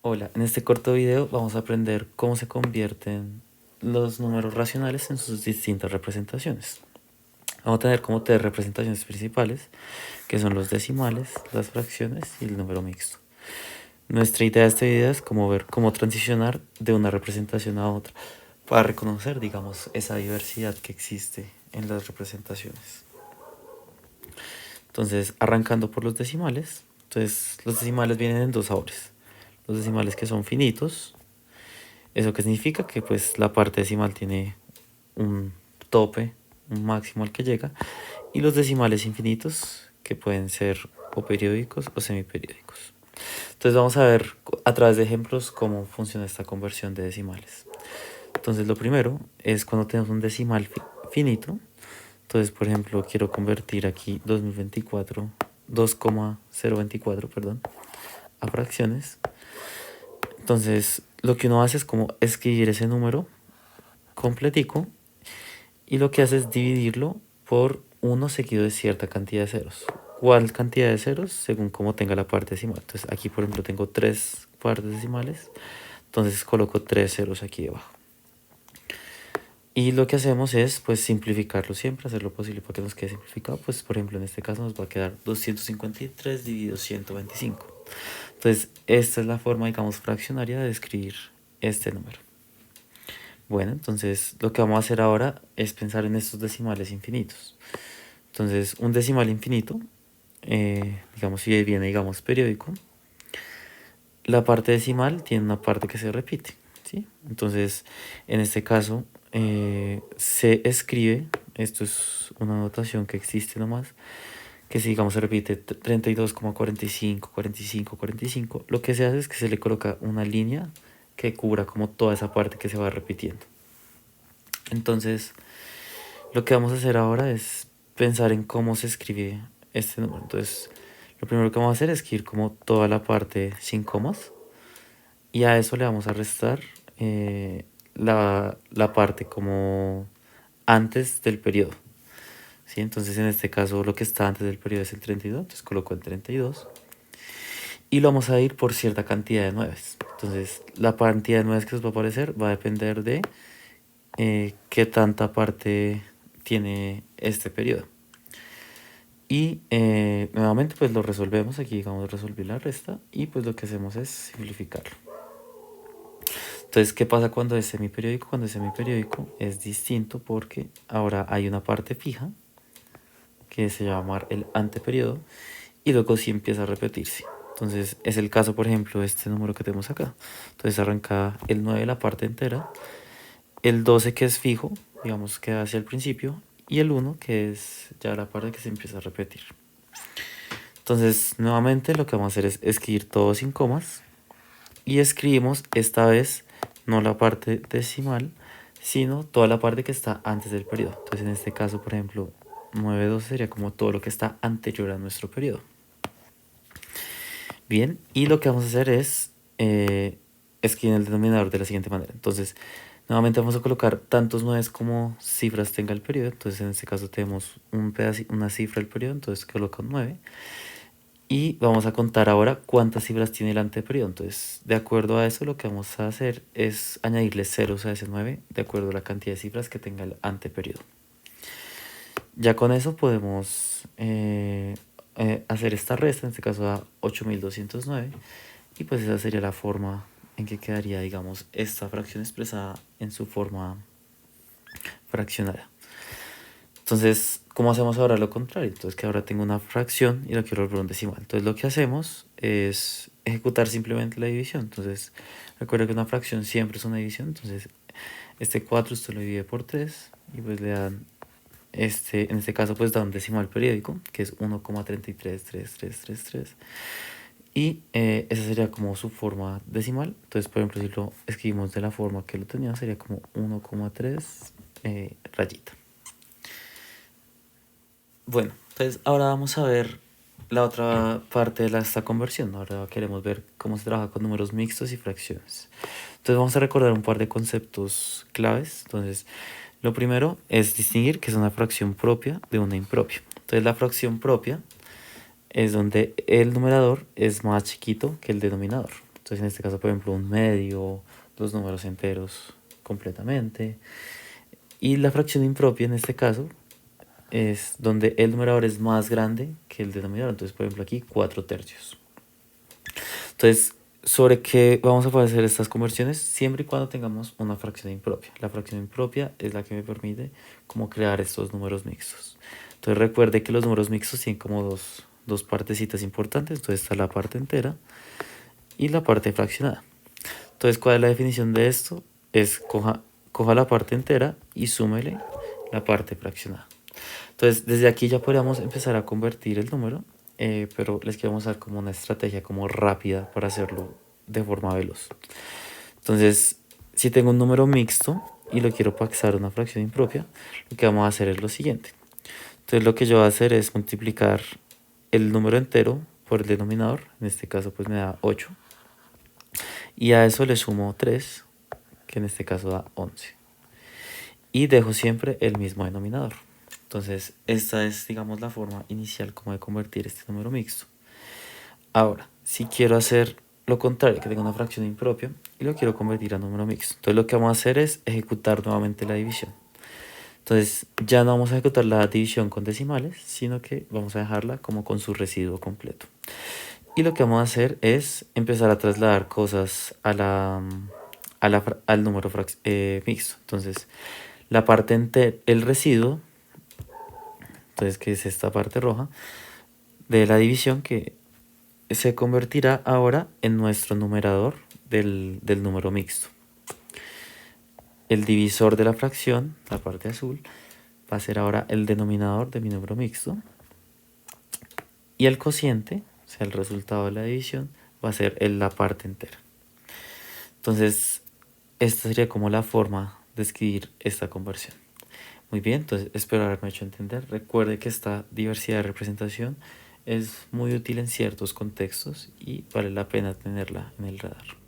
Hola, en este corto video vamos a aprender cómo se convierten los números racionales en sus distintas representaciones. Vamos a tener como tres representaciones principales, que son los decimales, las fracciones y el número mixto. Nuestra idea de este video es como ver cómo transicionar de una representación a otra para reconocer, digamos, esa diversidad que existe en las representaciones. Entonces, arrancando por los decimales, entonces los decimales vienen en dos sabores. Los decimales que son finitos. ¿Eso qué significa? Que pues la parte decimal tiene un tope, un máximo al que llega, y los decimales infinitos, que pueden ser o periódicos o semiperiódicos. Entonces vamos a ver a través de ejemplos cómo funciona esta conversión de decimales. Entonces lo primero es cuando tenemos un decimal finito. Entonces, por ejemplo, quiero convertir aquí 2024, 2,024, perdón, a fracciones. Entonces, lo que uno hace es como escribir ese número completico y lo que hace es dividirlo por 1 seguido de cierta cantidad de ceros. ¿Cuál cantidad de ceros? Según cómo tenga la parte decimal. Entonces aquí por ejemplo tengo 3 partes decimales, entonces coloco 3 ceros aquí debajo. Y lo que hacemos es pues simplificarlo siempre, hacer lo posible para que nos quede simplificado. Pues por ejemplo en este caso nos va a quedar 253 dividido 125. Entonces esta es la forma, digamos, fraccionaria de escribir este número. Bueno, entonces lo que vamos a hacer ahora es pensar en estos decimales infinitos. Entonces, un decimal infinito, digamos, si viene, digamos, periódico, la parte decimal tiene una parte que se repite, ¿sí? Entonces, en este caso, se escribe, esto es una notación que existe nomás, que si, digamos, se repite 32,45, 45, 45, lo que se hace es que se le coloca una línea que cubra como toda esa parte que se va repitiendo. Entonces, lo que vamos a hacer ahora es pensar en cómo se escribe este número. Entonces, lo primero que vamos a hacer es escribir como toda la parte sin comas y a eso le vamos a restar la parte como antes del periodo. ¿Sí? Entonces, en este caso, lo que está antes del periodo es el 32, entonces coloco el 32 y lo vamos a ir por cierta cantidad de 9. Entonces, la cantidad de 9 que nos va a aparecer va a depender de qué tanta parte tiene este periodo. Y nuevamente pues lo resolvemos, aquí digamos resolver la resta y pues lo que hacemos es simplificarlo. Entonces, ¿qué pasa cuando es semiperiódico? Cuando es semiperiódico es distinto porque ahora hay una parte fija que se llama el anteperiodo y luego sí empieza a repetirse. Entonces es el caso, por ejemplo, de este número que tenemos acá. Entonces arranca el 9 la parte entera, el 12 que es fijo, digamos que hacia el principio, y el 1 que es ya la parte que se empieza a repetir. Entonces nuevamente lo que vamos a hacer es escribir todo sin comas y escribimos esta vez no la parte decimal, sino toda la parte que está antes del periodo. Entonces en este caso, por ejemplo, 9,12 sería como todo lo que está anterior a nuestro periodo. Bien, y lo que vamos a hacer es escribir el denominador de la siguiente manera. Entonces, nuevamente vamos a colocar tantos 9 como cifras tenga el periodo. Entonces, en este caso tenemos una cifra del periodo, entonces coloco 9. Y vamos a contar ahora cuántas cifras tiene el anteperiodo. Entonces, de acuerdo a eso, lo que vamos a hacer es añadirle ceros a ese 9 de acuerdo a la cantidad de cifras que tenga el anteperiodo. Ya con eso podemos hacer esta resta, en este caso da 8209, y pues esa sería la forma en que quedaría, digamos, esta fracción expresada en su forma fraccionada. Entonces, ¿cómo hacemos ahora lo contrario? Entonces, que ahora tengo una fracción y lo quiero volver un decimal. Entonces, lo que hacemos es ejecutar simplemente la división. Entonces, recuerda que una fracción siempre es una división. Entonces, este 4 usted lo divide por 3 y pues le dan, en este caso, pues da un decimal periódico, que es 1,333333. Y esa sería como su forma decimal. Entonces, por ejemplo, si lo escribimos de la forma que lo tenía, sería como 1,3 rayita. Bueno, entonces ahora vamos a ver la otra parte de esta conversión. Ahora queremos ver cómo se trabaja con números mixtos y fracciones. Entonces vamos a recordar un par de conceptos claves. Entonces, lo primero es distinguir que es una fracción propia de una impropia. Entonces, la fracción propia es donde el numerador es más chiquito que el denominador. Entonces en este caso, por ejemplo, un medio, los números enteros completamente. Y la fracción impropia en este caso es donde el numerador es más grande que el denominador. Entonces, por ejemplo, aquí 4/3. Entonces, ¿sobre qué vamos a poder hacer estas conversiones? Siempre y cuando tengamos una fracción impropia. La fracción impropia es la que me permite como crear estos números mixtos. Entonces, recuerde que los números mixtos tienen como dos partecitas importantes. Entonces, está la parte entera y la parte fraccionada. Entonces, ¿cuál es la definición de esto? Es coja la parte entera y súmele la parte fraccionada. Entonces, desde aquí ya podríamos empezar a convertir el número, pero les quiero mostrar como una estrategia como rápida para hacerlo de forma veloz. Entonces, si tengo un número mixto y lo quiero pasar a una fracción impropia, lo que vamos a hacer es lo siguiente. Entonces, lo que yo voy a hacer es multiplicar el número entero por el denominador, en este caso pues me da 8, y a eso le sumo 3, que en este caso da 11. Y dejo siempre el mismo denominador. Entonces, esta es, digamos, la forma inicial como de convertir este número mixto. Ahora, si quiero hacer lo contrario, que tenga una fracción impropia, y lo quiero convertir a número mixto. Entonces, lo que vamos a hacer es ejecutar nuevamente la división. Entonces, ya no vamos a ejecutar la división con decimales, sino que vamos a dejarla como con su residuo completo. Y lo que vamos a hacer es empezar a trasladar cosas al número mixto. Entonces, la parte el residuo, entonces que es esta parte roja, de la división que se convertirá ahora en nuestro numerador del número mixto. El divisor de la fracción, la parte azul, va a ser ahora el denominador de mi número mixto. Y el cociente, o sea, el resultado de la división, va a ser la parte entera. Entonces, esta sería como la forma de escribir esta conversión. Muy bien, entonces espero haberme hecho entender. Recuerde que esta diversidad de representación es muy útil en ciertos contextos y vale la pena tenerla en el radar.